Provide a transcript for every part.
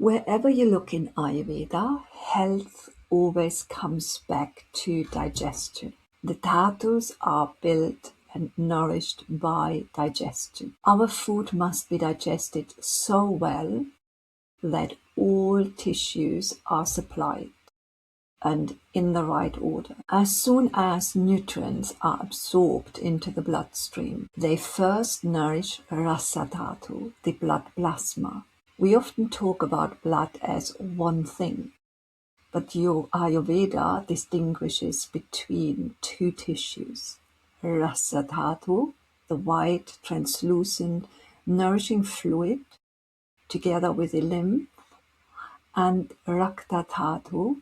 Wherever you look in Ayurveda, health always comes back to digestion. The dhatus are built and nourished by digestion. Our food must be digested so well that all tissues are supplied and in the right order. As soon as nutrients are absorbed into the bloodstream, they first nourish rasa dhatu, the blood plasma. We often talk about blood as one thing, but your Ayurveda distinguishes between two tissues. Rasa dhatu, the white, translucent, nourishing fluid, together with the lymph, and rakta dhatu,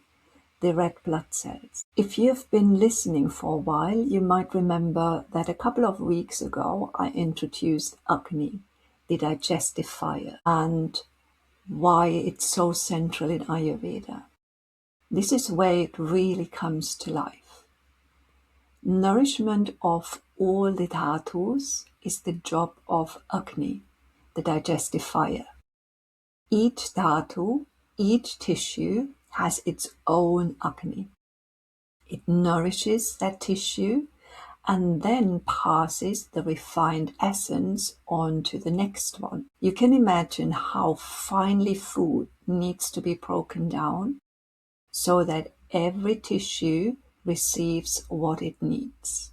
the red blood cells. If you've been listening for a while, you might remember that a couple of weeks ago I introduced Agni, the digestive fire, and why it's so central in Ayurveda. This is where it really comes to life. Nourishment of all the dhatus is the job of Agni, the digestive fire. Each dhatu, each tissue has its own Agni. It nourishes that tissue and then passes the refined essence on to the next one. You can imagine how finely food needs to be broken down so that every tissue receives what it needs.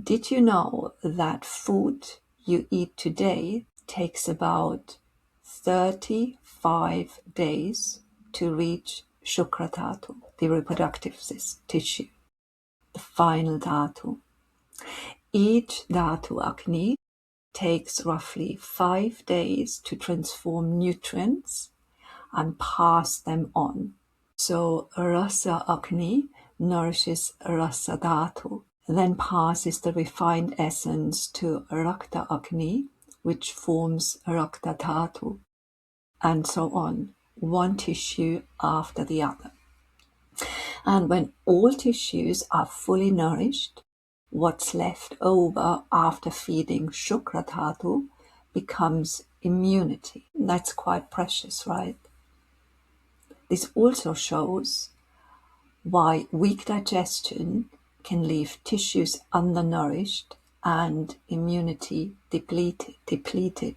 Did you know that food you eat today takes about 35 days to reach Shukra dhatu, the reproductive tissue, the final dhatu? Each dhatu Agni takes roughly 5 days to transform nutrients and pass them on. So Rasa Agni nourishes Rasa dhatu, then passes the refined essence to Rakta Agni, which forms Rakta dhatu, and so on, one tissue after the other. And when all tissues are fully nourished, what's left over after feeding Shukra dhatu becomes immunity. That's quite precious, right? This also shows why weak digestion can leave tissues undernourished and immunity depleted.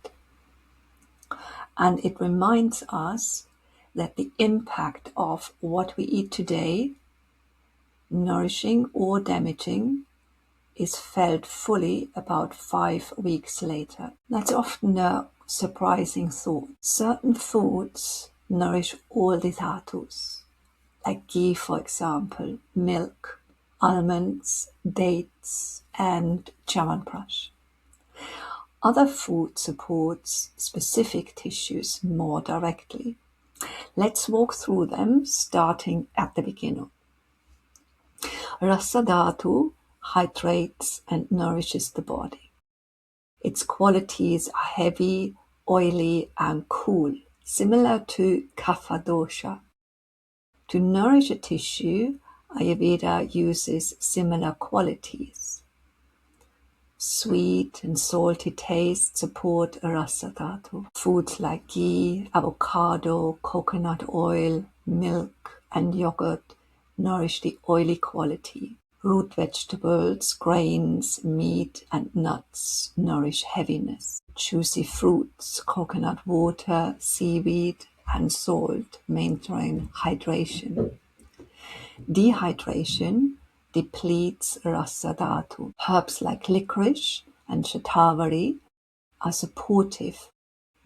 And it reminds us that the impact of what we eat today, nourishing or damaging, is felt fully about 5 weeks later. That's often a surprising thought. Certain foods nourish all the dhatus, like ghee, for example, milk, almonds, dates, and chyawanprash. Other food supports specific tissues more directly. Let's walk through them, starting at the beginning. Rasa dhatu hydrates and nourishes the body. Its qualities are heavy, oily, and cool, similar to kapha dosha. To nourish a tissue, Ayurveda uses similar qualities. Sweet and salty taste support rasa dhatu. Foods like ghee, avocado, coconut oil, milk, and yogurt nourish the oily quality. Root vegetables, grains, meat, and nuts nourish heaviness. Juicy fruits, coconut water, seaweed, and salt maintain hydration. Dehydration depletes rasa dhatu. Herbs like licorice and shatavari are supportive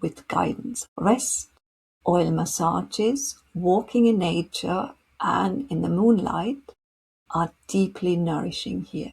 with guidance. Rest, oil massages, walking in nature and in the moonlight are deeply nourishing here.